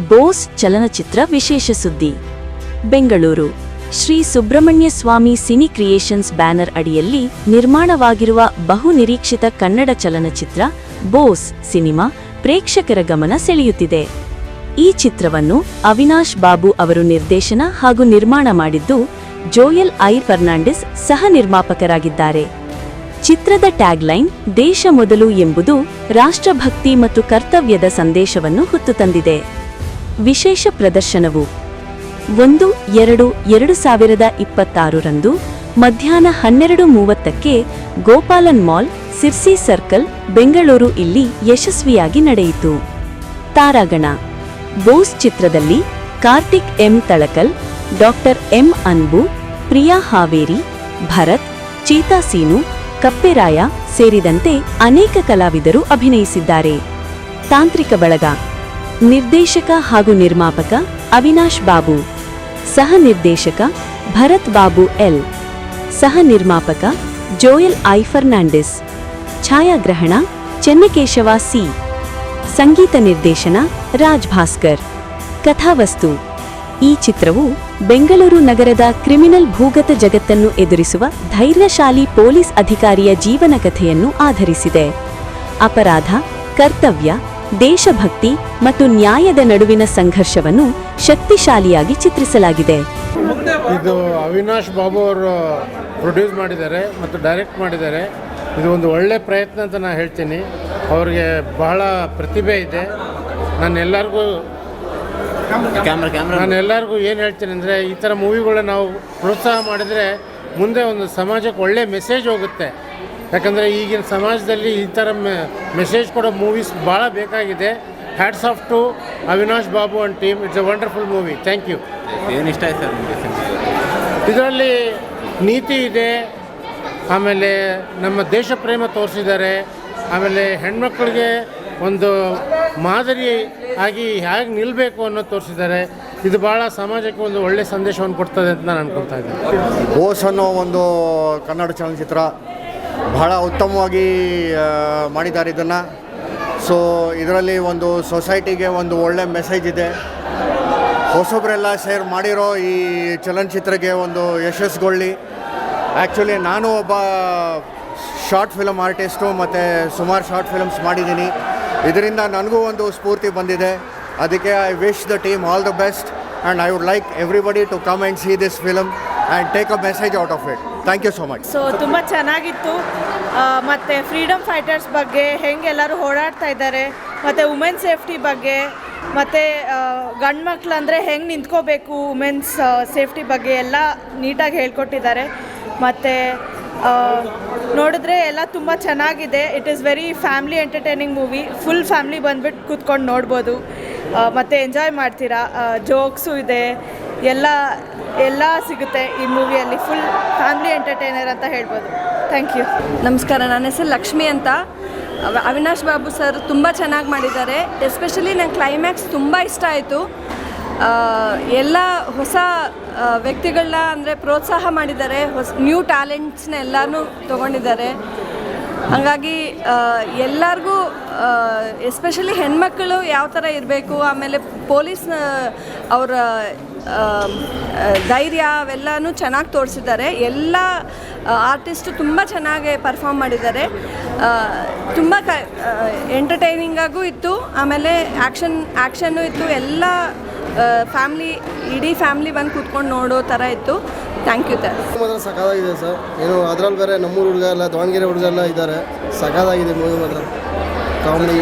ಬೋಸ್ ಚಲನಚಿತ್ರ ವಿಶೇಷ ಸುದ್ದಿ. ಬೆಂಗಳೂರು ಶ್ರೀ ಸುಬ್ರಹ್ಮಣ್ಯ ಸ್ವಾಮಿ ಸಿನಿ ಕ್ರಿಯೇಷನ್ಸ್ ಬ್ಯಾನರ್ ಅಡಿಯಲ್ಲಿ ನಿರ್ಮಾಣವಾಗಿರುವ ಬಹು ನಿರೀಕ್ಷಿತ ಕನ್ನಡ ಚಲನಚಿತ್ರ ಬೋಸ್ ಸಿನಿಮಾ ಪ್ರೇಕ್ಷಕರ ಗಮನ ಸೆಳೆಯುತ್ತಿದೆ. ಈ ಚಿತ್ರವನ್ನು ಅವಿನಾಶ್ ಬಾಬು ಅವರು ನಿರ್ದೇಶನ ಹಾಗೂ ನಿರ್ಮಾಣ ಮಾಡಿದ್ದು, ಜೋಯಲ್ ಐರ್ ಫರ್ನಾಂಡಿಸ್ ಸಹ ನಿರ್ಮಾಪಕರಾಗಿದ್ದಾರೆ. ಚಿತ್ರದ ಟ್ಯಾಗ್ಲೈನ್ ದೇಶ ಮೊದಲು ಎಂಬುದು ರಾಷ್ಟ್ರಭಕ್ತಿ ಮತ್ತು ಕರ್ತವ್ಯದ ಸಂದೇಶವನ್ನು ಹೊತ್ತು ತಂದಿದೆ. ವಿಶೇಷ ಪ್ರದರ್ಶನವು 1-2-2026 ಮಧ್ಯಾಹ್ನ 12:30ಕ್ಕೆ ಗೋಪಾಲನ್ ಮಾಲ್, ಸಿರ್ಸಿ ಸರ್ಕಲ್, ಬೆಂಗಳೂರು ಇಲ್ಲಿ ಯಶಸ್ವಿಯಾಗಿ ನಡೆಯಿತು. ತಾರಾಗಣ ಬೋಸ್ ಚಿತ್ರದಲ್ಲಿ Karthik M Talakal, doctor M Anbu, Priya Haveri, Bharat, Cheetah Seenu, Kapperaya ಸೇರಿದಂತೆ ಅನೇಕ ಕಲಾವಿದರು ಅಭಿನಯಿಸಿದ್ದಾರೆ. ತಾಂತ್ರಿಕ ಬಳಗ ನಿರ್ದೇಶಕ ಹಾಗೂ ನಿರ್ಮಾಪಕ ಅವಿನಾಶ್ ಬಾಬು, ಸಹ ನಿರ್ದೇಶಕ ಭರತ್ ಬಾಬು ಎಲ್, ಸಹ ನಿರ್ಮಾಪಕ ಜೋಯಲ್ ಐ ಫರ್ನಾಂಡಿಸ್, ಛಾಯಾಗ್ರಹಣ ಚೆನ್ನಕೇಶವ ಸಿ, ಸಂಗೀತ ನಿರ್ದೇಶನ ರಾಜ್ ಭಾಸ್ಕರ್. ಕಥಾವಸ್ತು ಈ ಚಿತ್ರವು ಬೆಂಗಳೂರು ನಗರದ ಕ್ರಿಮಿನಲ್ ಭೂಗತ ಜಗತ್ತನ್ನು ಎದುರಿಸುವ ಧೈರ್ಯಶಾಲಿ ಪೊಲೀಸ್ ಅಧಿಕಾರಿಯ ಜೀವನ ಕಥೆಯನ್ನು ಆಧರಿಸಿದೆ. ಅಪರಾಧ, ಕರ್ತವ್ಯ, ದೇಶಭಕ್ತಿ ಮತ್ತು ನ್ಯಾಯದ ನಡುವಿನ ಸಂಘರ್ಷವನ್ನು ಶಕ್ತಿಶಾಲಿಯಾಗಿ ಚಿತ್ರಿಸಲಾಗಿದೆ. ಇದು ಅವಿನಾಶ್ ಬಾಬು ಅವರು ಪ್ರೊಡ್ಯೂಸ್ ಮಾಡಿದ್ದಾರೆ ಮತ್ತು ಡೈರೆಕ್ಟ್ ಮಾಡಿದ್ದಾರೆ. ಇದು ಒಂದು ಒಳ್ಳೆ ಪ್ರಯತ್ನ ಅಂತ ನಾನು ಹೇಳ್ತೀನಿ. ಅವ್ರಿಗೆ ಬಹಳ ಪ್ರತಿಭೆ ಇದೆ. ನಾನೆಲ್ಲರಿಗೂ ಏನು ಹೇಳ್ತೀನಿ ಅಂದರೆ, ಈ ಥರ ಮೂವಿಗಳನ್ನ ನಾವು ಪ್ರೋತ್ಸಾಹ ಮಾಡಿದರೆ ಮುಂದೆ ಒಂದು ಸಮಾಜಕ್ಕೆ ಒಳ್ಳೆ ಮೆಸೇಜ್ ಹೋಗುತ್ತೆ. ಯಾಕಂದರೆ ಈಗಿನ ಸಮಾಜದಲ್ಲಿ ಈ ಥರ ಮೆಸೇಜ್ ಕೊಡೋ ಮೂವೀಸ್ ಭಾಳ ಬೇಕಾಗಿದೆ. Hats off to Avinash Babu and team. It's a wonderful movie. Thank you. ಏನು ಇಷ್ಟ ಆಯ್ತು ಸರ್ ನಿಮಗೆ? ಇದರಲ್ಲಿ ನೀತಿ ಇದೆ, ಆಮೇಲೆ ನಮ್ಮ ದೇಶ ಪ್ರೇಮ ತೋರಿಸಿದ್ದಾರೆ, ಆಮೇಲೆ ಹೆಣ್ಮಕ್ಳಿಗೆ ಒಂದು ಮಾದರಿ ಆಗಿ ಹೇಗೆ ನಿಲ್ಲಬೇಕು ಅನ್ನೋದು ತೋರಿಸಿದ್ದಾರೆ. ಇದು ಭಾಳ ಸಮಾಜಕ್ಕೆ ಒಂದು ಒಳ್ಳೆಯ ಸಂದೇಶವನ್ನು ಕೊಡ್ತದೆ ಅಂತ ನಾನು ಅನ್ಕೊಳ್ತಾ ಇದ್ದೀನಿ. ಬೋಸ್ ಅನ್ನೋ ಒಂದು ಕನ್ನಡ ಚಲನಚಿತ್ರ ಬಹಳ ಉತ್ತಮವಾಗಿ ಮಾಡಿದ್ದಾರೆ ಇದನ್ನು. ಸೊ ಇದರಲ್ಲಿ ಒಂದು ಸೊಸೈಟಿಗೆ ಒಂದು ಒಳ್ಳೆ ಮೆಸೇಜ್ ಇದೆ. ಹೊಸೊಬ್ಬರೆಲ್ಲ ಶೇರ್ ಮಾಡಿರೋ ಈ ಚಲನಚಿತ್ರಕ್ಕೆ ಒಂದು ಯಶಸ್ಸುಗೊಳ್ಳಿ. ಆ್ಯಕ್ಚುಲಿ ನಾನು ಒಬ್ಬ ಶಾರ್ಟ್ ಫಿಲಮ್ ಆರ್ಟಿಸ್ಟು ಮತ್ತು ಸುಮಾರು ಶಾರ್ಟ್ ಫಿಲ್ಮ್ಸ್ ಮಾಡಿದ್ದೀನಿ. ಇದರಿಂದ ನನಗೂ ಒಂದು ಸ್ಫೂರ್ತಿ ಬಂದಿದೆ. ಅದಕ್ಕೆ I wish the team all the best and I would like everybody to come and see this film and take a message out of it. Thank you so much. So ತುಂಬ ಚೆನ್ನಾಗಿತ್ತು. ಮತ್ತು ಫ್ರೀಡಮ್ ಫೈಟರ್ಸ್ ಬಗ್ಗೆ ಹೆಂಗೆ ಎಲ್ಲರೂ ಓಡಾಡ್ತಾ ಇದ್ದಾರೆ, ಮತ್ತು women safety ಬಗ್ಗೆ, ಮತ್ತು ಗಂಡು ಮಕ್ಳು ಅಂದರೆ ಹೆಂಗೆ ನಿಂತ್ಕೋಬೇಕು ವುಮೆನ್ಸ್ ಸೇಫ್ಟಿ ಬಗ್ಗೆ ಎಲ್ಲ ನೀಟಾಗಿ ಹೇಳ್ಕೊಟ್ಟಿದ್ದಾರೆ. ಮತ್ತು ನೋಡಿದ್ರೆ ಎಲ್ಲ ತುಂಬ ಚೆನ್ನಾಗಿದೆ. It is very family entertaining movie. Full family ಬಂದುಬಿಟ್ಟು ಕೂತ್ಕೊಂಡು ನೋಡ್ಬೋದು ಮತ್ತು ಎಂಜಾಯ್ ಮಾಡ್ತೀರಾ. ಜೋಕ್ಸು ಇದೆ, ಎಲ್ಲ ಸಿಗುತ್ತೆ ಈ ಮೂವಿಯಲ್ಲಿ. ಫುಲ್ ಫ್ಯಾಮ್ಲಿ ಎಂಟರ್ಟೈನರ್ ಅಂತ ಹೇಳ್ಬೋದು. Thank you. ನಮಸ್ಕಾರ, ನನ್ನ ಹೆಸರು ಲಕ್ಷ್ಮಿ ಅಂತ. ಅವಿನಾಶ್ ಬಾಬು ಸರ್ ತುಂಬ ಚೆನ್ನಾಗಿ ಮಾಡಿದ್ದಾರೆ. ಎಸ್ಪೆಷಲಿ ನಂಗೆ ಕ್ಲೈಮ್ಯಾಕ್ಸ್ ತುಂಬ ಇಷ್ಟ ಆಯಿತು. ಎಲ್ಲ ಹೊಸ ವ್ಯಕ್ತಿಗಳನ್ನ ಅಂದರೆ ಪ್ರೋತ್ಸಾಹ ಮಾಡಿದ್ದಾರೆ. ನ್ಯೂ ಟ್ಯಾಲೆಂಟ್ಸ್ನ ಎಲ್ಲನೂ ತೊಗೊಂಡಿದ್ದಾರೆ. ಹಾಗಾಗಿ ಎಲ್ಲರಿಗೂ ಎಸ್ಪೆಷಲಿ ಹೆಣ್ಮಕ್ಕಳು ಯಾವ ಥರ ಇರಬೇಕು, ಆಮೇಲೆ ಪೊಲೀಸ್ನ ಅವರ ಧೈರ್ಯ ಅವೆಲ್ಲನೂ ಚೆನ್ನಾಗಿ ತೋರಿಸಿದ್ದಾರೆ. ಎಲ್ಲ ಆರ್ಟಿಸ್ಟು ತುಂಬ ಚೆನ್ನಾಗಿ ಪರ್ಫಾರ್ಮ್ ಮಾಡಿದ್ದಾರೆ. ತುಂಬ ಎಂಟರ್ಟೈನಿಂಗಾಗೂ ಇತ್ತು, ಆಮೇಲೆ ಆ್ಯಕ್ಷನ್ನು ಇತ್ತು. ಎಲ್ಲ ಇಡೀ ಫ್ಯಾಮ್ಲಿ ಬಂದು ಕೂತ್ಕೊಂಡು ನೋಡೋ ಥರ ಇತ್ತು. Thank you sir. ಮಾತ್ರ ಸಖತ್ತಾಗಿದೆ ಸರ್. ಏನು ಅದರಲ್ಲಿ ಬೇರೆ ನಮ್ಮೂರು ಹುಡುಗ ಎಲ್ಲ, ದಾವಣಗೆರೆ ಹುಡುಗ ಎಲ್ಲ ಇದ್ದಾರೆ. ಸಖತ್ತಾಗಿದೆ ಮೂವಿ ಮಾತ್ರ. ಕಾಮಿಡಿ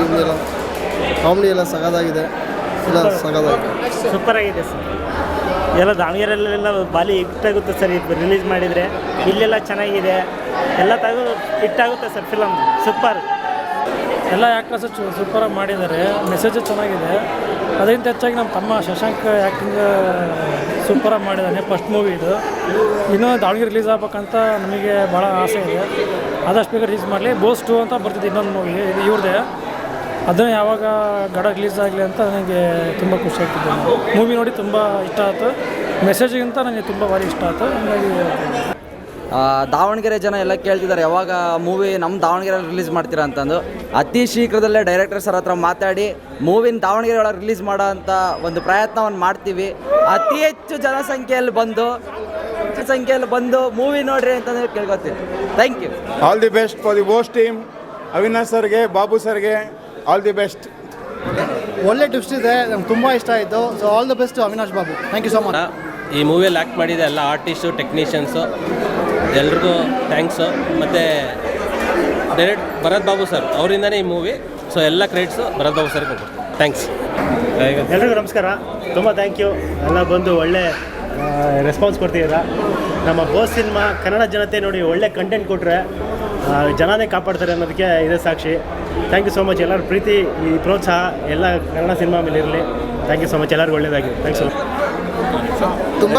ಎಲ್ಲ ಸಖತ್ತಾಗಿದೆ. ಎಲ್ಲ ಸಖತ್ತಾಗಿದೆ. ಸೂಪರ್ ಆಗಿದೆ ಸರ್. ಎಲ್ಲ ದಾವಣಗೆರೆಯಲ್ಲೆಲ್ಲ ಬಾಲಿ ಹಿಟ್ಟಾಗುತ್ತೆ ಸರ್. ರಿಲೀಸ್ ಮಾಡಿದರೆ ಇಲ್ಲೆಲ್ಲ ಚೆನ್ನಾಗಿದೆ. ಎಲ್ಲ ಹಿಟ್ಟಾಗುತ್ತೆ ಸರ್ ಫಿಲಮ್. ಸೂಪರ್. ಎಲ್ಲ ಆ್ಯಕ್ಟರ್ಸು ಸೂಪರಾಗಿ ಮಾಡಿದ್ದಾರೆ. ಮೆಸೇಜು ಚೆನ್ನಾಗಿದೆ. ಅದಕ್ಕಿಂತ ಹೆಚ್ಚಾಗಿ ನಮ್ಮ ತಮ್ಮ ಶಶಾಂಕ್ ಆ್ಯಕ್ಟಿಂಗ್ ಸೂಪರಾಗಿ ಮಾಡಿದ್ದಾನೆ. ಫಸ್ಟ್ ಮೂವಿ ಇದು. ಇನ್ನೂ ದಾವಣಗೆರೆ ರಿಲೀಸ್ ಆಗ್ಬೇಕಂತ ನಮಗೆ ಭಾಳ ಆಸೆ ಇದೆ. ಆದಷ್ಟು ಬೇಗ ರಿಲೀಸ್ ಮಾಡಲಿ. ಬೋಸ್ 2 ಅಂತ ಬರ್ತಿದೆ ಇನ್ನೊಂದು ಮೂವಿ, ಇದು ಇವ್ರದ್ದೇ. ಅದನ್ನು ಯಾವಾಗ ಗಡ ರಿಲೀಸ್ ಆಗಲಿ ಅಂತ ನನಗೆ ತುಂಬ ಖುಷಿ ಆಗ್ತಿದೆ. ಮೂವಿ ನೋಡಿ ತುಂಬ ಇಷ್ಟ ಆಯಿತು. ಮೆಸೇಜಿಗಿಂತ ನನಗೆ ತುಂಬ ಭಾರಿ ಇಷ್ಟ ಆಯಿತು. ಹಾಗಾಗಿ ದಾವಣಗೆರೆ ಜನ ಎಲ್ಲ ಕೇಳ್ತಿದ್ದಾರೆ ಯಾವಾಗ ಮೂವಿ ನಮ್ಮ ದಾವಣಗೆರೆಯಲ್ಲಿ ರಿಲೀಸ್ ಮಾಡ್ತೀರಾ ಅಂತಂದು. ಅತಿ ಶೀಘ್ರದಲ್ಲೇ ಡೈರೆಕ್ಟರ್ ಸರ್ ಹತ್ರ ಮಾತಾಡಿ ಮೂವಿನ ದಾವಣಗೆರೆ ಒಳಗೆ ರಿಲೀಸ್ ಮಾಡೋ ಅಂಥ ಒಂದು ಪ್ರಯತ್ನವನ್ನು ಮಾಡ್ತೀವಿ. ಅತಿ ಹೆಚ್ಚು ಜನಸಂಖ್ಯೆಯಲ್ಲಿ ಬಂದು ಮೂವಿ ನೋಡ್ರಿ ಅಂತಂದ್ರೆ ಕೇಳ್ಕೊತೀನಿ. Thank you. All the best for the Bose team. Avinash ಸರ್ಗೆ, ಬಾಬು ಸರ್ಗೆ ಆಲ್ ದಿ ಬೆಸ್ಟ್. ಒಳ್ಳೆ ಟ್ವಿಸ್ಟ್ ಇದೆ, ನಂಗೆ ತುಂಬ ಇಷ್ಟ ಆಯಿತು. So all the best Avinash Babu. Thank you so much. ಈ ಮೂವಿಯಲ್ಲಿ ಆ್ಯಕ್ಟ್ ಮಾಡಿದ ಎಲ್ಲ ಆರ್ಟಿಸ್ಟು, ಟೆಕ್ನಿಷಿಯನ್ಸು ಎಲ್ರಿಗೂ ಥ್ಯಾಂಕ್ಸು. ಮತ್ತು ಡೈರೆಕ್ಟ್ ಭರತ್ ಬಾಬು ಸರ್ ಅವರಿಂದನೇ ಈ ಮೂವಿ. ಸೊ ಎಲ್ಲ ಕ್ರೆಡಿಟ್ಸು ಭರತ್ ಬಾಬು ಸರ್ಗೆ ಕೊಡ್ತೀನಿ. ಥ್ಯಾಂಕ್ಸ್. ಎಲ್ರಿಗೂ ನಮಸ್ಕಾರ. ತುಂಬ ಥ್ಯಾಂಕ್ ಯು. ಎಲ್ಲ ಬಂದು ಒಳ್ಳೆ ರೆಸ್ಪಾನ್ಸ್ ಕೊಡ್ತಿದ್ದೀರಾ. ನಮ್ಮ ಬೋಸ್ ಸಿನಿಮಾ ಕನ್ನಡ ಜನತೆ ನೋಡಿ ಒಳ್ಳೆ ಕಂಟೆಂಟ್ ಕೊಟ್ಟರೆ ಜನನೇ ಕಾಪಾಡ್ತಾರೆ ಅನ್ನೋದಕ್ಕೆ ಇದೇ ಸಾಕ್ಷಿ. Thank you so much. ಎಲ್ಲರ ಪ್ರೀತಿ, ಈ ಪ್ರೋತ್ಸಾಹ ಎಲ್ಲ ಕನ್ನಡ ಸಿನಿಮಾ ಮೇಲೆ ಇರಲಿ. Thank you so much. ಎಲ್ಲರಿಗೂ ಒಳ್ಳೆಯದಾಗಿ. Thanks so much. ತುಂಬ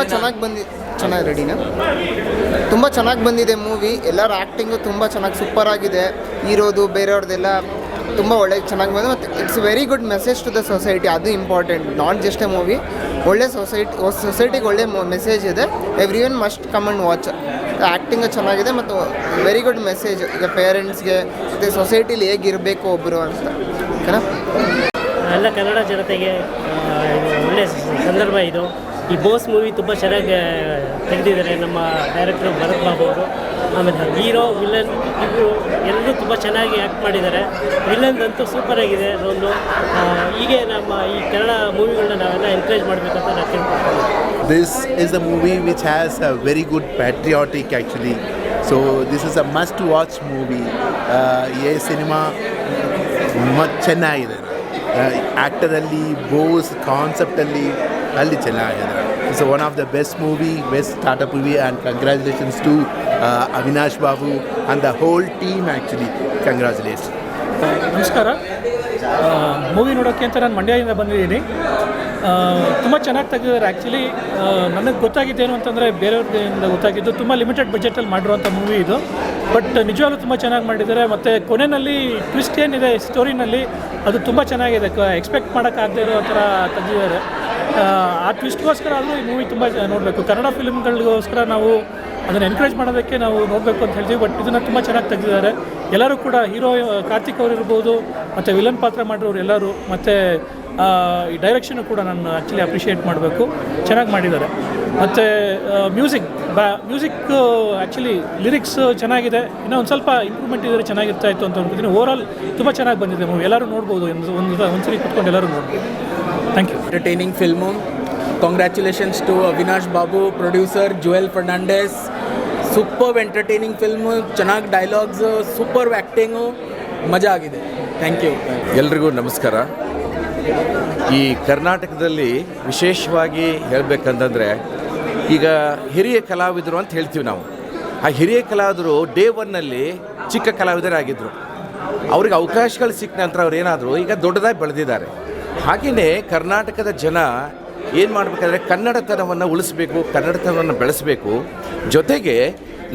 ತುಂಬ ಚೆನ್ನಾಗಿ ಬಂದಿದೆ ಮೂವಿ. ಎಲ್ಲರ ಆ್ಯಕ್ಟಿಂಗು ತುಂಬ ಚೆನ್ನಾಗಿ ಸೂಪರ್ ಆಗಿದೆ. ಹೀರೋದು ಬೇರೆಯವ್ರದ್ದೆಲ್ಲ ತುಂಬ ಒಳ್ಳೆ ಚೆನ್ನಾಗಿ ಬಂದಿದೆ. ಮತ್ತು it's very good message to the society. ಅದು important, not just a movie. ಒಳ್ಳೆ ಸೊಸೈಟಿಗೆ ಒಳ್ಳೆ ಮೆಸೇಜ್ ಇದೆ. Every one must come and watch. Acting ಚೆನ್ನಾಗಿದೆ ಮತ್ತು ವೆರಿ ಗುಡ್ ಮೆಸೇಜ್ ಈಗ ಪೇರೆಂಟ್ಸ್ಗೆ ಮತ್ತು ಸೊಸೈಟಿಲಿ ಹೇಗಿರಬೇಕು ಒಬ್ಬರು ಅಂತ. ಓಕೆನಾ? ಎಲ್ಲ ಕನ್ನಡ ಜನತೆಗೆ ಒಳ್ಳೆಯ ಸಂದರ್ಭ ಇದು. ಈ ಬೋಸ್ ಮೂವಿ ತುಂಬ ಚೆನ್ನಾಗಿ ತೆಗೆದಿದ್ದಾರೆ ನಮ್ಮ ಡೈರೆಕ್ಟ್ರು ಭರತ್ ಬಾಬು ಅವರು. ಆಮೇಲೆ ಹೀರೋ, ವಿಲನ್ ಇಬ್ಬರು ಎಲ್ಲರೂ ತುಂಬ ಚೆನ್ನಾಗಿ ಆ್ಯಕ್ಟ್ ಮಾಡಿದ್ದಾರೆ. ವಿಲನ್ ಅಂತೂ ಸೂಪರ್ ಆಗಿದೆ ಅದೊಂದು. ಹೀಗೆ ನಮ್ಮ ಈ ಕನ್ನಡ ಮೂವಿಗಳನ್ನ ನಾವೆಲ್ಲ ಎನ್ಕರೇಜ್ ಮಾಡಬೇಕಂತ ನಾನು ಕೇಳ್ಕೊಳ್ತೀನಿ. This is a movie which has a very good patriotic actually. So this is a must watch movie. ये सिनेमा ಚೆನ್ನಾಗಿದೆ. ಆ್ಯಕ್ಟರಲ್ಲಿ, ಬೋಸ್ ಕಾನ್ಸೆಪ್ಟಲ್ಲಿ ಅಲ್ಲಿ ಚೆನ್ನಾಗಿದೆ. It's one of the best movie, best startup movie, and congratulations to Avinash Babu and the whole team actually. Congratulation. ನಮಸ್ಕಾರ. Movie ನೋಡೋಕ್ಕೆ ಅಂತ ನಾನು ಮಂಡ್ಯದಿಂದ ಬಂದಿದ್ದೀನಿ. ತುಂಬ ಚೆನ್ನಾಗಿ ತೆಗೆದಿದ್ದಾರೆ. ಆ್ಯಕ್ಚುಲಿ ನನಗೆ ಗೊತ್ತಾಗಿದ್ದೇನು ಅಂತಂದರೆ, ಬೇರೆಯವ್ರಿಂದ ಗೊತ್ತಾಗಿದ್ದು ತುಂಬ ಲಿಮಿಟೆಡ್ ಬಜೆಟಲ್ಲಿ ಮಾಡಿರುವಂಥ ಮೂವಿ ಇದು. ಬಟ್ ನಿಜವಾಗ್ಲೂ ತುಂಬ ಚೆನ್ನಾಗಿ ಮಾಡಿದ್ದಾರೆ. ಮತ್ತು ಕೊನೆಯಲ್ಲಿ ಟ್ವಿಸ್ಟ್ ಏನಿದೆ ಸ್ಟೋರಿನಲ್ಲಿ ಅದು ತುಂಬ ಚೆನ್ನಾಗಿದೆ. ಎಕ್ಸ್ಪೆಕ್ಟ್ ಮಾಡೋಕ್ಕಾಗದೇ ಇರೋ ಥರ ತೆಗೆದಿದ್ದಾರೆ. ಆ ಟ್ವಿಸ್ಟ್ಗೋಸ್ಕರ ಆದರೂ ಈ ಮೂವಿ ತುಂಬ ನೋಡಬೇಕು. ಕನ್ನಡ ಫಿಲ್ಮ್ಗಳಿಗೋಸ್ಕರ ನಾವು ಅದನ್ನು ಎನ್ಕರೇಜ್ ಮಾಡೋದಕ್ಕೆ ನಾವು ನೋಡಬೇಕು ಅಂತ ಹೇಳ್ತೀವಿ. ಬಟ್ ಇದನ್ನು ತುಂಬ ಚೆನ್ನಾಗಿ ತೆಗೆದಿದ್ದಾರೆ. ಎಲ್ಲರೂ ಕೂಡ ಹೀರೋ ಕಾರ್ತಿಕ್ ಅವರು ಇರ್ಬೋದು, ಮತ್ತು ವಿಲನ್ ಪಾತ್ರ ಮಾಡಿರೋರು ಎಲ್ಲರೂ, ಮತ್ತು ಈ ಡೈರೆಕ್ಷನು ಕೂಡ ನಾನು ಆ್ಯಕ್ಚುಲಿ ಅಪ್ರಿಷಿಯೇಟ್ ಮಾಡಬೇಕು. ಚೆನ್ನಾಗಿ ಮಾಡಿದ್ದಾರೆ. ಮತ್ತು ಮ್ಯೂಸಿಕ್ ಆ್ಯಕ್ಚುಲಿ ಲಿರಿಕ್ಸ್ ಚೆನ್ನಾಗಿದೆ. ಇನ್ನೂ ಒಂದು ಸ್ವಲ್ಪ ಇಂಪ್ರೂವ್ಮೆಂಟ್ ಇದ್ದರೆ ಚೆನ್ನಾಗಿರ್ತಾ ಇತ್ತು ಅಂತ ಅನ್ಕೋತೀನಿ. ಓವರಾಲ್ ತುಂಬ ಚೆನ್ನಾಗಿ ಬಂದಿದೆ ಮೂವಿ. ಎಲ್ಲರೂ ನೋಡ್ಬೋದು. ಒಂದ್ಸರಿ ಕುತ್ಕೊಂಡು ಎಲ್ಲರೂ ನೋಡ್ಬೋದು. Thank you. Entertaining film. Congratulations to Avinash Babu, producer Jewel Fernandes. Super entertaining film, ಚೆನ್ನಾಗಿ ಡೈಲಾಗ್ಸು, ಸೂಪರ್ ಆ್ಯಕ್ಟಿಂಗು, ಮಜಾ ಆಗಿದೆ. Thank you. ಎಲ್ರಿಗೂ ನಮಸ್ಕಾರ. ಈ ಕರ್ನಾಟಕದಲ್ಲಿ ವಿಶೇಷವಾಗಿ ಹೇಳಬೇಕಂತಂದರೆ, ಈಗ ಹಿರಿಯ ಕಲಾವಿದರು ಅಂತ ಹೇಳ್ತೀವಿ ನಾವು. ಆ ಹಿರಿಯ ಕಲಾವಿದರು ಡೇ ಒನ್ನಲ್ಲಿ ಚಿಕ್ಕ ಕಲಾವಿದರಾಗಿದ್ದರು. ಅವ್ರಿಗೆ ಅವಕಾಶಗಳು ಸಿಕ್ಕ ನಂತರ ಅವ್ರು ಏನಾದರೂ ಈಗ ದೊಡ್ಡದಾಗಿ ಬೆಳೆದಿದ್ದಾರೆ. ಹಾಗೆಯೇ ಕರ್ನಾಟಕದ ಜನ ಏನು ಮಾಡಬೇಕಾದ್ರೆ ಕನ್ನಡತನವನ್ನು ಉಳಿಸ್ಬೇಕು, ಕನ್ನಡತನವನ್ನು ಬೆಳೆಸಬೇಕು. ಜೊತೆಗೆ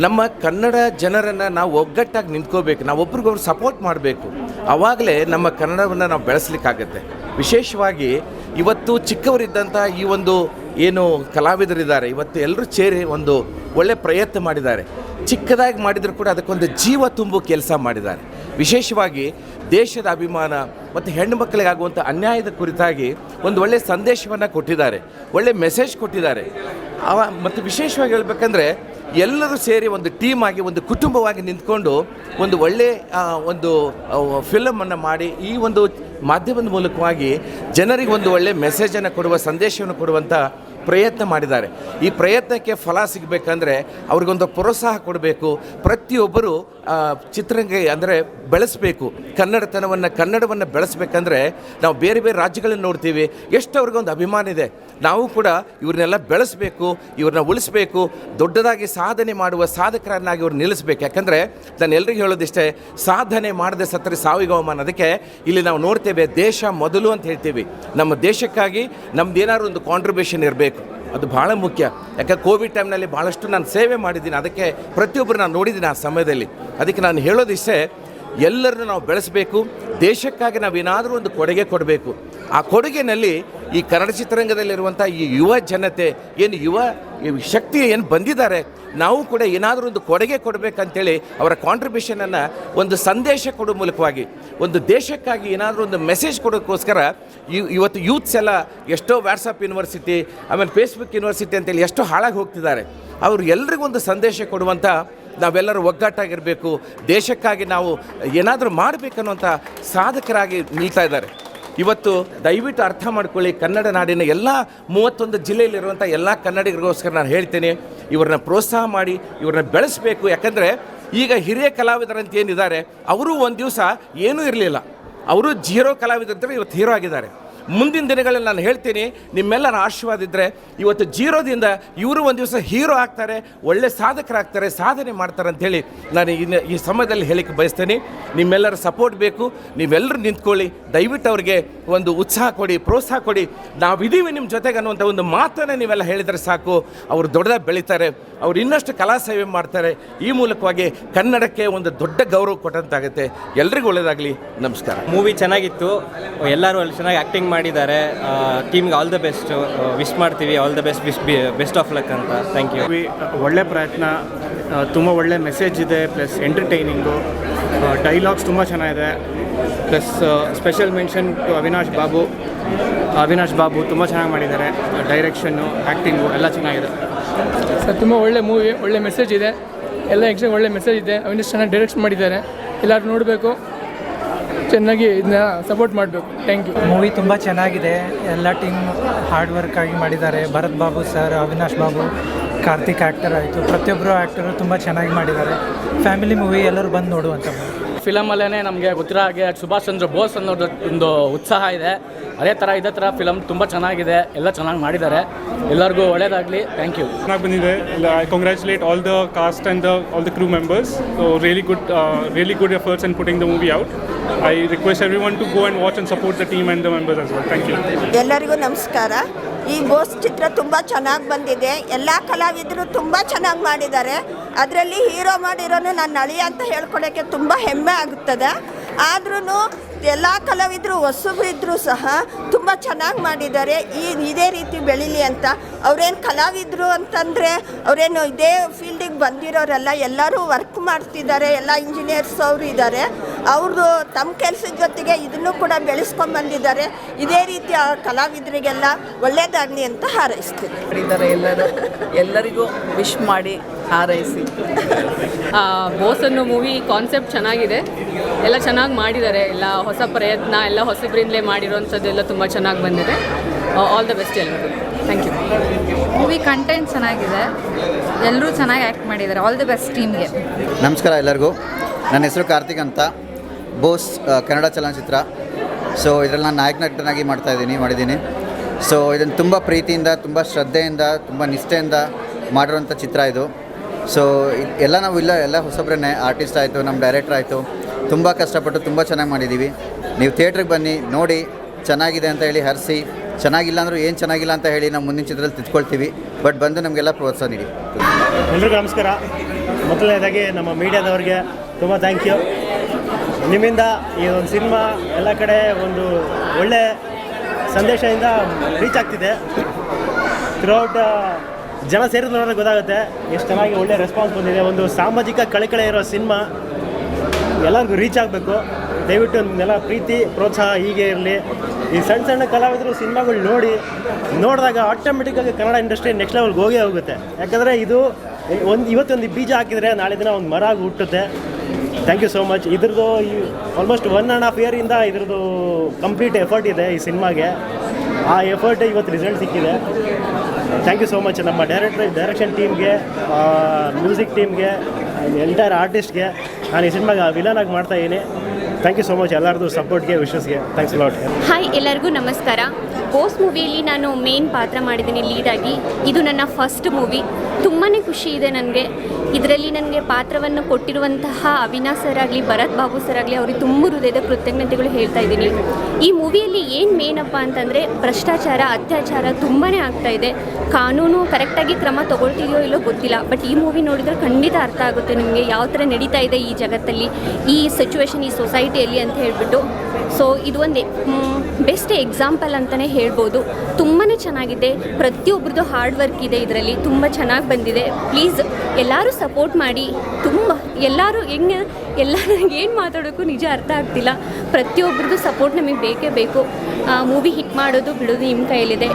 ನಮ್ಮ ಕನ್ನಡ ಜನರನ್ನು ನಾವು ಒಗ್ಗಟ್ಟಾಗಿ ನಿಂತ್ಕೋಬೇಕು, ನಾವು ಒಬ್ರಿಗೊಬ್ರು ಸಪೋರ್ಟ್ ಮಾಡಬೇಕು. ಆವಾಗಲೇ ನಮ್ಮ ಕನ್ನಡವನ್ನು ನಾವು ಬೆಳೆಸಲಿಕ್ಕಾಗತ್ತೆ. ವಿಶೇಷವಾಗಿ ಇವತ್ತು ಚಿಕ್ಕವರಿದ್ದಂಥ ಈ ಒಂದು ಏನು ಕಲಾವಿದರಿದ್ದಾರೆ, ಇವತ್ತು ಎಲ್ಲರೂ ಸೇರಿ ಒಂದು ಒಳ್ಳೆ ಪ್ರಯತ್ನ ಮಾಡಿದ್ದಾರೆ. ಚಿಕ್ಕದಾಗಿ ಮಾಡಿದರೂ ಕೂಡ ಅದಕ್ಕೊಂದು ಜೀವ ತುಂಬು ಕೆಲಸ ಮಾಡಿದ್ದಾರೆ. ವಿಶೇಷವಾಗಿ ದೇಶದ ಅಭಿಮಾನ ಮತ್ತು ಹೆಣ್ಣು ಮಕ್ಕಳಿಗಾಗುವಂಥ ಅನ್ಯಾಯದ ಕುರಿತಾಗಿ ಒಂದು ಒಳ್ಳೆಯ ಸಂದೇಶವನ್ನು ಕೊಟ್ಟಿದ್ದಾರೆ, ಒಳ್ಳೆ ಮೆಸೇಜ್ ಕೊಟ್ಟಿದ್ದಾರೆ. ಮತ್ತು ವಿಶೇಷವಾಗಿ ಹೇಳಬೇಕಂದ್ರೆ ಎಲ್ಲರೂ ಸೇರಿ ಒಂದು ಟೀಮ್ ಆಗಿ, ಒಂದು ಕುಟುಂಬವಾಗಿ ನಿಂತ್ಕೊಂಡು ಒಂದು ಒಳ್ಳೆಯ ಒಂದು ಫಿಲಮನ್ನು ಮಾಡಿ ಈ ಒಂದು ಮಾಧ್ಯಮದ ಮೂಲಕವಾಗಿ ಜನರಿಗೆ ಒಂದು ಒಳ್ಳೆಯ ಮೆಸೇಜನ್ನು ಕೊಡುವ, ಸಂದೇಶವನ್ನು ಕೊಡುವಂಥ ಪ್ರಯತ್ನ ಮಾಡಿದ್ದಾರೆ. ಈ ಪ್ರಯತ್ನಕ್ಕೆ ಫಲ ಸಿಗಬೇಕಂದ್ರೆ ಅವ್ರಿಗೊಂದು ಪ್ರೋತ್ಸಾಹ ಕೊಡಬೇಕು. ಪ್ರತಿಯೊಬ್ಬರು ಚಿತ್ರರಂಗ ಅಂದರೆ ಬೆಳೆಸಬೇಕು. ಕನ್ನಡವನ್ನು ಬೆಳೆಸಬೇಕಂದ್ರೆ ನಾವು ಬೇರೆ ಬೇರೆ ರಾಜ್ಯಗಳನ್ನು ನೋಡ್ತೀವಿ, ಎಷ್ಟು ಅವ್ರಿಗೊಂದು ಅಭಿಮಾನ ಇದೆ. ನಾವು ಕೂಡ ಇವ್ರನ್ನೆಲ್ಲ ಬೆಳೆಸಬೇಕು, ಇವ್ರನ್ನ ಉಳಿಸ್ಬೇಕು, ದೊಡ್ಡದಾಗಿ ಸಾಧನೆ ಮಾಡುವ ಸಾಧಕರನ್ನಾಗಿ ಇವ್ರು ನಿಲ್ಲಿಸ್ಬೇಕು. ಯಾಕಂದರೆ ನಾನು ಎಲ್ರಿಗೂ ಹೇಳೋದಿಷ್ಟೇ, ಸಾಧನೆ ಮಾಡದೆ ಸತ್ತರೆ ಸಾವಿಗೆ ಅವಮಾನ. ಅದಕ್ಕೆ ಇಲ್ಲಿ ನಾವು ನೋಡ್ತೇವೆ, ದೇಶ ಮೊದಲು ಅಂತ ಹೇಳ್ತೀವಿ. ನಮ್ಮ ದೇಶಕ್ಕಾಗಿ ನಮ್ದು ಏನಾದ್ರು ಒಂದು ಕಾಂಟ್ರಿಬ್ಯೂಷನ್ ಇರಬೇಕು, ಅದು ಭಾಳ ಮುಖ್ಯ. ಯಾಕೆ ಕೋವಿಡ್ ಟೈಮ್ನಲ್ಲಿ ಭಾಳಷ್ಟು ನಾನು ಸೇವೆ ಮಾಡಿದ್ದೀನಿ, ಅದಕ್ಕೆ ಪ್ರತಿಯೊಬ್ಬರು ನಾನು ನೋಡಿದ್ದೀನಿ ಆ ಸಮಯದಲ್ಲಿ. ಅದಕ್ಕೆ ನಾನು ಹೇಳೋದಿಷ್ಟೇ, ಎಲ್ಲರನ್ನು ನಾವು ಬೆಳೆಸಬೇಕು. ದೇಶಕ್ಕಾಗಿ ನಾವೇನಾದರೂ ಒಂದು ಕೊಡುಗೆ ಕೊಡಬೇಕು. ಆ ಕೊಡುಗೆನಲ್ಲಿ ಈ ಕನ್ನಡ ಚಿತ್ರರಂಗದಲ್ಲಿರುವಂಥ ಈ ಯುವ ಜನತೆ ಏನು ಯುವ ಶಕ್ತಿ ಏನು ಬಂದಿದ್ದಾರೆ, ನಾವು ಕೂಡ ಏನಾದರೂ ಒಂದು ಕೊಡುಗೆ ಕೊಡಬೇಕಂತೇಳಿ ಅವರ ಕಾಂಟ್ರಿಬ್ಯೂಷನನ್ನು ಒಂದು ಸಂದೇಶ ಕೊಡೋ ಮೂಲಕವಾಗಿ ಒಂದು ದೇಶಕ್ಕಾಗಿ ಏನಾದರೂ ಒಂದು ಮೆಸೇಜ್ ಕೊಡೋಕ್ಕೋಸ್ಕರ ಇವತ್ತು ಯೂತ್ಸ್ ಎಲ್ಲ ಎಷ್ಟೋ ವಾಟ್ಸಪ್ ಯೂನಿವರ್ಸಿಟಿ ಆಮೇಲೆ ಫೇಸ್ಬುಕ್ ಯೂನಿವರ್ಸಿಟಿ ಅಂತೇಳಿ ಎಷ್ಟೋ ಹಾಳಾಗಿ ಹೋಗ್ತಿದ್ದಾರೆ. ಅವರು ಎಲ್ರಿಗೊಂದು ಸಂದೇಶ ಕೊಡುವಂಥ ನಾವೆಲ್ಲರೂ ಒಗ್ಗಟ್ಟಾಗಿರಬೇಕು, ದೇಶಕ್ಕಾಗಿ ನಾವು ಏನಾದರೂ ಮಾಡಬೇಕನ್ನುವಂಥ ಸಾಧಕರಾಗಿ ನಿಲ್ತಾ ಇದ್ದಾರೆ. ಇವತ್ತು ದಯವಿಟ್ಟು ಅರ್ಥ ಮಾಡ್ಕೊಳ್ಳಿ, ಕನ್ನಡ ನಾಡಿನ ಎಲ್ಲ 31 ಜಿಲ್ಲೆಯಲ್ಲಿರುವಂಥ ಎಲ್ಲ ಕನ್ನಡಿಗರಿಗೋಸ್ಕರ ನಾನು ಹೇಳ್ತೇನೆ, ಇವ್ರನ್ನ ಪ್ರೋತ್ಸಾಹ ಮಾಡಿ ಇವ್ರನ್ನ ಬೆಳೆಸಬೇಕು. ಯಾಕಂದರೆ ಈಗ ಹಿರಿಯ ಕಲಾವಿದರಂತ ಏನಿದ್ದಾರೆ ಅವರು ಒಂದು ದಿವಸ ಏನೂ ಇರಲಿಲ್ಲ, ಅವರು ಜೀರೋ ಕಲಾವಿದರಿದ್ದರೆ ಇವತ್ತು ಹೀರೋ ಆಗಿದ್ದಾರೆ. ಮುಂದಿನ ದಿನಗಳಲ್ಲಿ ನಾನು ಹೇಳ್ತೀನಿ, ನಿಮ್ಮೆಲ್ಲರ ಆಶೀರ್ವಾದ ಇದ್ದರೆ ಇವತ್ತು ಜೀರೋದಿಂದ ಇವರು ಒಂದು ದಿವಸ ಹೀರೋ ಆಗ್ತಾರೆ, ಒಳ್ಳೆ ಸಾಧಕರಾಗ್ತಾರೆ, ಸಾಧನೆ ಮಾಡ್ತಾರೆ ಅಂಥೇಳಿ ನಾನು ಈ ಸಮಯದಲ್ಲಿ ಹೇಳಿಕ್ಕೆ ಬಯಸ್ತೇನೆ. ನಿಮ್ಮೆಲ್ಲರ ಸಪೋರ್ಟ್ ಬೇಕು, ನೀವೆಲ್ಲರೂ ನಿಂತ್ಕೊಳ್ಳಿ, ದಯವಿಟ್ಟು ಅವ್ರಿಗೆ ಒಂದು ಉತ್ಸಾಹ ಕೊಡಿ, ಪ್ರೋತ್ಸಾಹ ಕೊಡಿ. ನಾವಿದ್ದೀವಿ ನಿಮ್ಮ ಜೊತೆಗೆ ಅನ್ನುವಂಥ ಒಂದು ಮಾತನ್ನು ನೀವೆಲ್ಲ ಹೇಳಿದರೆ ಸಾಕು, ಅವರು ದೊಡ್ಡದಾಗಿ ಬೆಳೀತಾರೆ, ಅವ್ರು ಇನ್ನಷ್ಟು ಕಲಾ ಸೇವೆ ಮಾಡ್ತಾರೆ. ಈ ಮೂಲಕವಾಗಿ ಕನ್ನಡಕ್ಕೆ ಒಂದು ದೊಡ್ಡ ಗೌರವ ಕೊಟ್ಟಂತಾಗುತ್ತೆ. ಎಲ್ರಿಗೂ ಒಳ್ಳೆಯದಾಗಲಿ. ನಮಸ್ಕಾರ. ಮೂವಿ ಚೆನ್ನಾಗಿತ್ತು, ಎಲ್ಲರೂ ಅಲ್ಲಿ ಚೆನ್ನಾಗಿ ಆ್ಯಕ್ಟಿಂಗ್ ಮಾಡಿದ್ದಾರೆ. ಟೀಮ್ಗೆ ಆಲ್ ದ ಬೆಸ್ಟ್ ವಿಶ್ ಮಾಡ್ತೀವಿ. All the best of luck ಅಂತ. Thank you. ಒಳ್ಳೆ ಪ್ರಯತ್ನ, ತುಂಬ ಒಳ್ಳೆ ಮೆಸೇಜ್ ಇದೆ, ಪ್ಲಸ್ ಎಂಟರ್ಟೈನಿಂಗು, ಡೈಲಾಗ್ಸ್ ತುಂಬ ಚೆನ್ನಾಗಿದೆ. Plus special mention to Avinash Babu ತುಂಬ ಚೆನ್ನಾಗಿ ಮಾಡಿದ್ದಾರೆ. ಡೈರೆಕ್ಷನ್ನು, ಆ್ಯಕ್ಟಿಂಗು ಎಲ್ಲ ಚೆನ್ನಾಗಿದೆ ಸರ್. ತುಂಬ ಒಳ್ಳೆ ಮೂವಿ, ಒಳ್ಳೆ ಮೆಸೇಜ್ ಇದೆ, ಎಲ್ಲ ಎಕ್ಸ್ಟ್ರಾ ಒಳ್ಳೆ ಮೆಸೇಜ್ ಇದೆ. ಅವಿನಾಶ್ ಚೆನ್ನಾಗಿ ಡೈರೆಕ್ಷನ್ ಮಾಡಿದ್ದಾರೆ, ಎಲ್ಲರೂ ನೋಡಬೇಕು, ಚೆನ್ನಾಗಿ ಇದನ್ನ ಸಪೋರ್ಟ್ ಮಾಡಬೇಕು. Thank you. ಮೂವಿ ತುಂಬ ಚೆನ್ನಾಗಿದೆ, ಎಲ್ಲ ಟೀಮ್ ಹಾರ್ಡ್ ವರ್ಕ್ ಆಗಿ ಮಾಡಿದ್ದಾರೆ. ಭರತ್ ಬಾಬು ಸರ್, ಅವಿನಾಶ್ ಬಾಬು, ಕಾರ್ತಿಕ್ ಆ್ಯಕ್ಟರ್ ಆಯಿತು, ಪ್ರತಿಯೊಬ್ಬರು ಆ್ಯಕ್ಟರು ತುಂಬ ಚೆನ್ನಾಗಿ ಮಾಡಿದ್ದಾರೆ. ಫ್ಯಾಮಿಲಿ ಮೂವಿ, ಎಲ್ಲರೂ ಬಂದು ನೋಡುವಂಥ ಮೂವಿ. ಫಿಲಮಲ್ಲೇ ನಮಗೆ ಗೊತ್ತಿರೋ ಹಾಗೆ ಸುಭಾಷ್ ಚಂದ್ರ ಬೋಸ್ ಅನ್ನೋದು ಒಂದು ಉತ್ಸಾಹ ಇದೆ. ಇದೇ ಥರ ಫಿಲಮ್ ತುಂಬ ಚೆನ್ನಾಗಿದೆ, ಎಲ್ಲ ಚೆನ್ನಾಗಿ ಮಾಡಿದ್ದಾರೆ. ಎಲ್ಲರಿಗೂ ಒಳ್ಳೆಯದಾಗಲಿ. Thank you. ಚೆನ್ನಾಗಿ ಬಂದಿದೆ. I congratulate all the cast and all the crew members. So really good efforts and putting the movie out. I request everyone to go and watch and support the team and the members as well. Thank you. ಎಲ್ಲರಿಗೂ ನಮಸ್ಕಾರ. ಈ ಬೋಸ್ ಚಿತ್ರ ತುಂಬ ಚೆನ್ನಾಗಿ ಬಂದಿದೆ, ಎಲ್ಲ ಕಲಾವಿದರು ತುಂಬ ಚೆನ್ನಾಗಿ ಮಾಡಿದ್ದಾರೆ. ಅದರಲ್ಲಿ ಹೀರೋ ಮಾಡಿರೋನು ನನ್ನ ಅಳಿಯ ಅಂತ ಹೇಳ್ಕೊಳಕ್ಕೆ ತುಂಬ ಹೆಮ್ಮೆ ಆಗುತ್ತದೆ. ಆದ್ರೂ ಎಲ್ಲ ಕಲಾವಿದರು ಹೊಸಬ್ರಿದ್ರೂ ಸಹ ತುಂಬ ಚೆನ್ನಾಗಿ ಮಾಡಿದ್ದಾರೆ. ಇದೇ ರೀತಿ ಬೆಳೀಲಿ ಅಂತ. ಅವರೇನು ಕಲಾವಿದರು ಅಂತಂದರೆ ಅವರೇನು ಇದೇ ಫೀಲ್ಡಿಗೆ ಬಂದಿರೋರಲ್ಲ, ಎಲ್ಲರೂ ವರ್ಕ್ ಮಾಡ್ತಿದ್ದಾರೆ, ಎಲ್ಲ ಇಂಜಿನಿಯರ್ಸ್ ಅವರು ಇದ್ದಾರೆ. ಅವರು ತಮ್ಮ ಕೆಲಸದ ಜೊತೆಗೆ ಇದನ್ನು ಕೂಡ ಬೆಳೆಸ್ಕೊಂಡು ಬಂದಿದ್ದಾರೆ. ಇದೇ ರೀತಿ ಆ ಕಲಾವಿದರಿಗೆಲ್ಲ ಒಳ್ಳೆಯದಾಗಲಿ ಅಂತ ಹಾರೈಸ್ತೀನಿ. ಎಲ್ಲರಿಗೂ ವಿಶ್ ಮಾಡಿ ಹಾರೈಸಿ. ಬೋಸ್ ಅನ್ನೋ ಮೂವಿ ಕಾನ್ಸೆಪ್ಟ್ ಚೆನ್ನಾಗಿದೆ, ಎಲ್ಲ ಚೆನ್ನಾಗಿ ಮಾಡಿದ್ದಾರೆ. ಎಲ್ಲ ಹೊಸ ಪ್ರಯತ್ನ, ಎಲ್ಲ ಹೊಸಬ್ರಿಂದಲೇ ಮಾಡಿರೋಂಥದ್ದೆಲ್ಲ ತುಂಬ ಚೆನ್ನಾಗಿ ಬಂದಿದೆ. ಆಲ್ ದ ಬೆಸ್ಟ್ ಎಲ್ಲರಿಗೂ. Thank you. ಮೂವಿ ಕಂಟೆಂಟ್ ಚೆನ್ನಾಗಿದೆ, ಎಲ್ಲರೂ ಚೆನ್ನಾಗಿ ಆ್ಯಕ್ಟ್ ಮಾಡಿದ್ದಾರೆ. ಆಲ್ ದಿ ಬೆಸ್ಟ್ ಟೀಮ್ಗೆ. ನಮಸ್ಕಾರ ಎಲ್ಲರಿಗೂ. ನನ್ನ ಹೆಸರು ಕಾರ್ತಿಕ್ ಅಂತ. ಬೋಸ್ ಕನ್ನಡ ಚಲನಚಿತ್ರ. ಸೊ ಇದರಲ್ಲಿ ನಾನು ನಾಯಕ ನಟನಾಗಿ ಮಾಡಿದ್ದೀನಿ. ಸೊ ಇದನ್ನು ತುಂಬ ಪ್ರೀತಿಯಿಂದ, ತುಂಬ ಶ್ರದ್ಧೆಯಿಂದ, ತುಂಬ ನಿಷ್ಠೆಯಿಂದ ಮಾಡಿರೋಂಥ ಚಿತ್ರ ಇದು. ಸೊ ಎಲ್ಲ ನಾವು ಎಲ್ಲ ಹೊಸಬ್ರನ್ನೇ, ಆರ್ಟಿಸ್ಟ್ ಆಯಿತು, ನಮ್ಮ ಡೈರೆಕ್ಟರ್ ಆಯಿತು, ತುಂಬ ಕಷ್ಟಪಟ್ಟು ತುಂಬ ಚೆನ್ನಾಗಿ ಮಾಡಿದ್ದೀವಿ. ನೀವು ಥಿಯೇಟ್ರಿಗೆ ಬನ್ನಿ, ನೋಡಿ, ಚೆನ್ನಾಗಿದೆ ಅಂತ ಹೇಳಿ ಹರಿಸಿ, ಚೆನ್ನಾಗಿಲ್ಲ ಅಂದರೂ ಏನು ಚೆನ್ನಾಗಿಲ್ಲ ಅಂತ ಹೇಳಿ ನಾವು ಮುಂದಿನ ಚಿತ್ರದಲ್ಲಿ ತಿದ್ಕೊಳ್ತೀವಿ. ಬಟ್ ಬಂದು ನಮಗೆಲ್ಲ ಪ್ರೋತ್ಸಾಹ ನೀಡಿ. ಎಲ್ರಿಗೂ ನಮಸ್ಕಾರ. ಮೊದಲನೇದಾಗಿ ನಮ್ಮ ಮೀಡಿಯಾದವ್ರಿಗೆ ತುಂಬ ಥ್ಯಾಂಕ್ ಯು. ನಿಮ್ಮಿಂದ ಈ ಒಂದು ಸಿನಿಮಾ ಎಲ್ಲ ಕಡೆ ಒಂದು ಒಳ್ಳೆ ಸಂದೇಶದಿಂದ ರೀಚ್ ಆಗ್ತಿದೆ. ಥ್ರೂಔಟ್ ಜನ ಸೇರಿದ ನೋಡೋದು ಗೊತ್ತಾಗುತ್ತೆ ಎಷ್ಟು ಚೆನ್ನಾಗಿ ಒಳ್ಳೆ ರೆಸ್ಪಾನ್ಸ್ ಬಂದಿದೆ. ಒಂದು ಸಾಮಾಜಿಕ ಕಳಕಳಿ ಇರೋ ಸಿನಿಮಾ ಎಲ್ಲರಿಗೂ ರೀಚ್ ಆಗಬೇಕು. ದಯವಿಟ್ಟು ನಿಮ್ಮೆಲ್ಲ ಪ್ರೀತಿ ಪ್ರೋತ್ಸಾಹ ಹೀಗೆ ಇರಲಿ. ಈ ಸಣ್ಣ ಕಲಾವಿದರು ಸಿನಿಮಾಗಳು ನೋಡಿದಾಗ ಆಟೋಮೆಟಿಕ್ಕಾಗಿ ಕನ್ನಡ ಇಂಡಸ್ಟ್ರಿ ನೆಕ್ಸ್ಟ್ ಲೆವೆಲ್ಗೆ ಹೋಗುತ್ತೆ. ಯಾಕಂದರೆ ಇದು ಇವತ್ತೊಂದು ಬೀಜ ಹಾಕಿದರೆ ನಾಳೆ ದಿನ ಒಂದು ಮರ ಆಗಿ ಹುಟ್ಟುತ್ತೆ. Thank you so much. ಇದ್ರದ್ದು ಆಲ್ಮೋಸ್ಟ್ 1.5 ಇಯರಿಂದ ಇದ್ರದ್ದು ಕಂಪ್ಲೀಟ್ ಎಫರ್ಟ್ ಇದೆ ಈ ಸಿನಿಮಾಗೆ. ಆ ಎಫರ್ಟ್ ಇವತ್ತು ರಿಸಲ್ಟ್ ಸಿಕ್ಕಿದೆ. ಥ್ಯಾಂಕ್ ಯು ಸೋ ಮಚ್ ನಮ್ಮ ಡೈರೆಕ್ಷನ್ ಟೀಮ್ಗೆ, ಮ್ಯೂಸಿಕ್ ಟೀಮ್ಗೆ, ಎಂಟೈರ್ ಆರ್ಟಿಸ್ಟ್ಗೆ. ನಾನು ಈ ಸಿನಿಮಾಗೆ ವಿಲನ್ ಆಗಿ ಮಾಡ್ತಾಯಿದ್ದೀನಿ. ಥ್ಯಾಂಕ್ ಯು ಸೋ ಮಚ್ ಎಲ್ಲರದ್ದು ಸಪೋರ್ಟ್ಗೆ, ವಿಶ್ವಸ್ಗೆ. Thanks lot. ಹಾಯ್, ಎಲ್ಲರಿಗೂ ನಮಸ್ಕಾರ. ಬೋಸ್ ಮೂವಿಯಲ್ಲಿ ನಾನು ಮೇನ್ ಪಾತ್ರ ಮಾಡಿದ್ದೀನಿ ಲೀಡಾಗಿ. ಇದು ನನ್ನ ಫಸ್ಟ್ ಮೂವಿ. ತುಂಬಾ ಖುಷಿ ಇದೆ ನನಗೆ. ಇದರಲ್ಲಿ ನನಗೆ ಪಾತ್ರವನ್ನು ಕೊಟ್ಟಿರುವಂತಹ ಅವಿನಾಶ್ ಸರ್ ಆಗಲಿ ಭರತ್ ಬಾಬು ಸರ್ ಆಗಲಿ ಅವ್ರಿಗೆ ತುಂಬ ಹೃದಯದ ಕೃತಜ್ಞತೆಗಳು ಹೇಳ್ತಾ ಇದ್ದೀನಿ. ಈ ಮೂವಿಯಲ್ಲಿ ಏನು ಮೇನಪ್ಪ ಅಂತಂದರೆ ಭ್ರಷ್ಟಾಚಾರ, ಅತ್ಯಾಚಾರ ತುಂಬಾ ಆಗ್ತಾ ಇದೆ. ಕಾನೂನು ಕರೆಕ್ಟಾಗಿ ಕ್ರಮ ತೊಗೊಳ್ತಿದೆಯೋ ಇಲ್ಲೋ ಗೊತ್ತಿಲ್ಲ, ಬಟ್ ಈ ಮೂವಿ ನೋಡಿದ್ರೆ ಖಂಡಿತ ಅರ್ಥ ಆಗುತ್ತೆ ನಿಮಗೆ ಯಾವ ಥರ ನಡೀತಾ ಇದೆ ಈ ಜಗತ್ತಲ್ಲಿ, ಈ ಸಿಚುವೇಶನ್, ಈ ಸೊಸೈಟಿಯಲ್ಲಿ ಅಂತ ಹೇಳ್ಬಿಟ್ಟು. ಸೊ ಇದು ಒಂದು ಬೆಸ್ಟ್ ಎಕ್ಸಾಂಪಲ್ ಅಂತಲೇ ಹೇಳ್ಬೋದು. ತುಂಬಾ ಚೆನ್ನಾಗಿದೆ, ಪ್ರತಿಯೊಬ್ಬರದ್ದು ಹಾರ್ಡ್ ವರ್ಕ್ ಇದೆ ಇದರಲ್ಲಿ, ತುಂಬ ಚೆನ್ನಾಗಿ ಬಂದಿದೆ. ಪ್ಲೀಸ್ ಎಲ್ಲರೂ ಸಪೋರ್ಟ್ ಮಾಡಿ. ಎಲ್ಲರೂ ಏನು ಮಾತಾಡೋಕ್ಕೂ ನಿಜ ಅರ್ಥ ಆಗ್ತಿಲ್ಲ. ಪ್ರತಿಯೊಬ್ಬರದ್ದು ಸಪೋರ್ಟ್ ನಮಗೆ ಬೇಕೇ ಬೇಕು. ಮೂವಿ ಹಿಟ್ ಮಾಡೋದು ಬಿಡೋದು ನಿಮ್ಮ ಕೈಯಲ್ಲಿದೆ.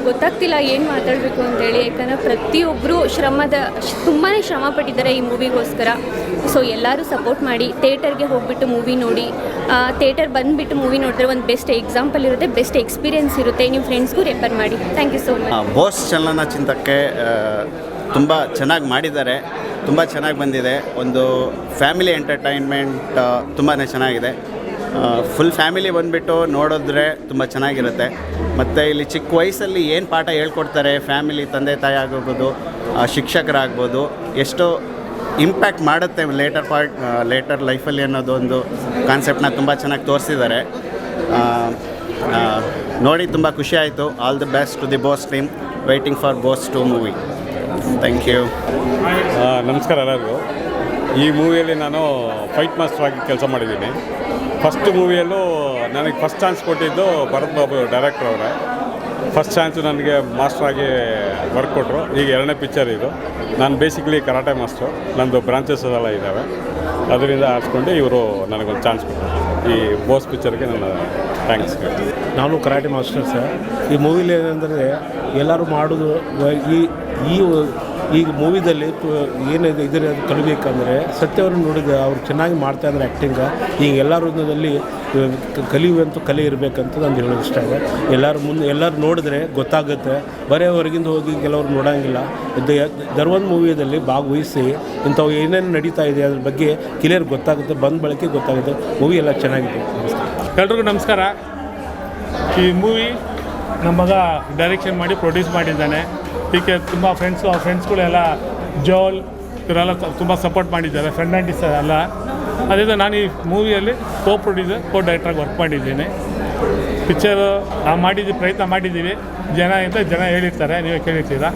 ಗೊತ್ತಾಗ್ತಿಲ್ಲ ಏನು ಮಾತಾಡಬೇಕು ಅಂತೇಳಿ, ಯಾಕಂದರೆ ಪ್ರತಿಯೊಬ್ಬರು ತುಂಬಾ ಶ್ರಮ ಪಟ್ಟಿದ್ದಾರೆ ಈ ಮೂವಿಗೋಸ್ಕರ. ಸೊ ಎಲ್ಲರೂ ಸಪೋರ್ಟ್ ಮಾಡಿ, ಥಿಯೇಟರ್ಗೆ ಹೋಗಿಬಿಟ್ಟು ಮೂವಿ ನೋಡಿ. ಥಿಯೇಟರ್ ಬಂದುಬಿಟ್ಟು ಮೂವಿ ನೋಡಿದ್ರೆ ಒಂದು ಬೆಸ್ಟ್ ಎಕ್ಸಾಂಪಲ್ ಇರುತ್ತೆ, ಬೆಸ್ಟ್ ಎಕ್ಸ್ಪೀರಿಯೆನ್ಸ್ ಇರುತ್ತೆ. ನಿಮ್ಮ ಫ್ರೆಂಡ್ಸ್ಗೂ ರೆಫರ್ ಮಾಡಿ. Thank you so much. Bose ಚಲನಚಿತ್ರಕ್ಕೆ ತುಂಬ ಚೆನ್ನಾಗಿ ಮಾಡಿದ್ದಾರೆ, ತುಂಬ ಚೆನ್ನಾಗಿ ಬಂದಿದೆ. ಒಂದು ಫ್ಯಾಮಿಲಿ ಎಂಟರ್ಟೈನ್ಮೆಂಟ್ ತುಂಬಾ ಚೆನ್ನಾಗಿದೆ. ಫುಲ್ ಫ್ಯಾಮಿಲಿ ಬಂದುಬಿಟ್ಟು ನೋಡಿದ್ರೆ ತುಂಬ ಚೆನ್ನಾಗಿರುತ್ತೆ. ಮತ್ತು ಇಲ್ಲಿ ಚಿಕ್ಕ ವಯಸ್ಸಲ್ಲಿ ಏನು ಪಾಠ ಹೇಳ್ಕೊಡ್ತಾರೆ, ಫ್ಯಾಮಿಲಿ, ತಂದೆ ತಾಯಿ ಆಗೋಗ್ಬೋದು, ಶಿಕ್ಷಕರಾಗ್ಬೋದು, ಎಷ್ಟೋ ಇಂಪ್ಯಾಕ್ಟ್ ಮಾಡುತ್ತೆ ಲೇಟರ್ ಲೈಫಲ್ಲಿ ಅನ್ನೋದು ಒಂದು ಕಾನ್ಸೆಪ್ಟನ್ನ ತುಂಬ ಚೆನ್ನಾಗಿ ತೋರಿಸಿದ್ದಾರೆ. ನೋಡಿ ತುಂಬ ಖುಷಿ ಆಯಿತು. All the best to the Bose team. Waiting for Bose 2 movie. Thank you. ನಮಸ್ಕಾರ ಎಲ್ಲರಿಗೂ. ಈ ಮೂವಿಯಲ್ಲಿ ನಾನು ಫೈಟ್ ಮಾಸ್ಟರ್ ಆಗಿ ಕೆಲಸ ಮಾಡಿದ್ದೀನಿ. ಫಸ್ಟ್ ಮೂವಿಯಲ್ಲೂ ನನಗೆ ಫಸ್ಟ್ ಚಾನ್ಸ್ ಕೊಟ್ಟಿದ್ದು ಭರತ್ ಬಾಬು ಡೈರೆಕ್ಟರ್ ಅವರೇ. ಫಸ್ಟ್ ಚಾನ್ಸು ನನಗೆ ಮಾಸ್ಟ್ರಾಗಿ ವರ್ಕ್ ಕೊಟ್ಟರು. ಈಗ 2ನೇ ಪಿಕ್ಚರ್ ಇದು. ನಾನು ಬೇಸಿಕಲಿ ಕರಾಟೆ ಮಾಸ್ಟ್ರು, ನಂದು ಬ್ರಾಂಚಸ್ ಎಲ್ಲ ಇದ್ದಾವೆ. ಅದರಿಂದ ಆರಿಸ್ಕೊಂಡು ಇವರು ನನಗೊಂದು ಚಾನ್ಸ್ ಕೊಟ್ಟರು. ಈ ಬೋಸ್ ಪಿಕ್ಚರ್ಗೆ ನನ್ನ ಥ್ಯಾಂಕ್ಸ್. ನಾನು ಕರಾಟೆ ಮಾಸ್ಟರ್ ಸರ್. ಈ ಮೂವಿಲಿ ಏನಂದರೆ ಎಲ್ಲರೂ ಮಾಡೋದು ಈ ಮೂವಿದಲ್ಲಿ ಏನಿದೆ ಇದರ ಕಲಿಬೇಕಂದ್ರೆ ಸತ್ಯವನ್ನು ನೋಡಿದ ಅವ್ರು ಚೆನ್ನಾಗಿ ಮಾಡ್ತಾಯಿದ್ದಾರೆ ಆ್ಯಕ್ಟಿಂಗ. ಈಗ ಎಲ್ಲ ವೃಂದದಲ್ಲಿ ಕಲಿಯುವಂಥ ಕಲೆ ಇರಬೇಕಂತ ನಾನು ಹೇಳೋದು ಇಷ್ಟ ಇದೆ. ಎಲ್ಲರೂ ನೋಡಿದ್ರೆ ಗೊತ್ತಾಗುತ್ತೆ. ಬರೀ ಹೊರಗಿಂದ ಹೋಗಿ ಕೆಲವರು ನೋಡೋಂಗಿಲ್ಲ. ಧರ್ವನ್ ಮೂವಿಯಲ್ಲಿ ಭಾಗವಹಿಸಿ ಇಂಥವು ಏನೇನು ನಡೀತಾ ಇದೆ ಅದ್ರ ಬಗ್ಗೆ ಕ್ಲಿಯರ್ ಗೊತ್ತಾಗುತ್ತೆ, ಬಂದ ಬಳಕೆ ಗೊತ್ತಾಗುತ್ತೆ. ಮೂವಿ ಎಲ್ಲ ಚೆನ್ನಾಗಿದೆ. ಎಲ್ರಿಗೂ ನಮಸ್ಕಾರ. ಈ ಮೂವಿ ನಮ್ಮ ಮಗ ಡೈರೆಕ್ಷನ್ ಮಾಡಿ ಪ್ರೊಡ್ಯೂಸ್ ಮಾಡಿದ್ದಾನೆ. ಹೀಗೆ ತುಂಬ ಫ್ರೆಂಡ್ಸ್ಗಳೆಲ್ಲ ಜೋಲ್ ಇವರೆಲ್ಲ ತುಂಬ ಸಪೋರ್ಟ್ ಮಾಡಿದ್ದಾರೆ, ಫೆರ್ನಾಂಡಿಸ್ ಎಲ್ಲ. ಅದರಿಂದ ನಾನು ಈ ಮೂವಿಯಲ್ಲಿ ಪ್ರೊಡ್ಯೂಸರ್ ಡೈರೆಕ್ಟ್ರಾಗಿ ವರ್ಕ್ ಮಾಡಿದ್ದೀನಿ. ಪಿಕ್ಚರು ನಾವು ಪ್ರಯತ್ನ ಮಾಡಿದ್ದೀವಿ. ಜನ ಹೇಳಿರ್ತಾರೆ, ನೀವೇ ಕೇಳಿರ್ತೀರ.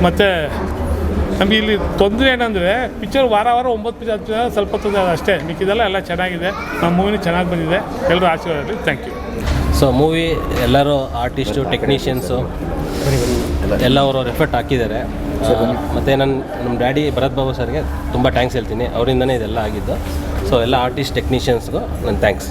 ಮತ್ತು ನಮಗೆ ಇಲ್ಲಿ ತೊಂದರೆ ಏನಂದರೆ ಪಿಕ್ಚರ್ ವಾರ 9 ಪಿಕ್ಚರ್ ಸ್ವಲ್ಪ ತೊಂದರೆ ಅಷ್ಟೇ. ಮಿಕ್ಕಿದೆಲ್ಲ ಎಲ್ಲ ಚೆನ್ನಾಗಿದೆ. ನಮ್ಮ ಮೂವಿನೂ ಚೆನ್ನಾಗಿ ಬಂದಿದೆ. ಎಲ್ಲರೂ ಆಶೀರ್ವಾದ. Thank you. ಸೊ ಮೂವಿ ಎಲ್ಲರೂ ಆರ್ಟಿಸ್ಟು, ಟೆಕ್ನಿಷಿಯನ್ಸು ಎಲ್ಲ ಅವರು ಎಫರ್ಟ್ ಹಾಕಿದ್ದಾರೆ. ಮತ್ತು ನಮ್ಮ ಡ್ಯಾಡಿ ಭರತ್ ಬಾಬು ಸರ್ಗೆ ತುಂಬ ಥ್ಯಾಂಕ್ಸ್ ಹೇಳ್ತೀನಿ. ಅವರಿಂದನೇ ಇದೆಲ್ಲ ಆಗಿದ್ದು. ಸೊ ಎಲ್ಲ ಆರ್ಟಿಸ್ಟ್, ಟೆಕ್ನಿಷಿಯನ್ಸ್ಗೂ ನನ್ನ ಥ್ಯಾಂಕ್ಸ್.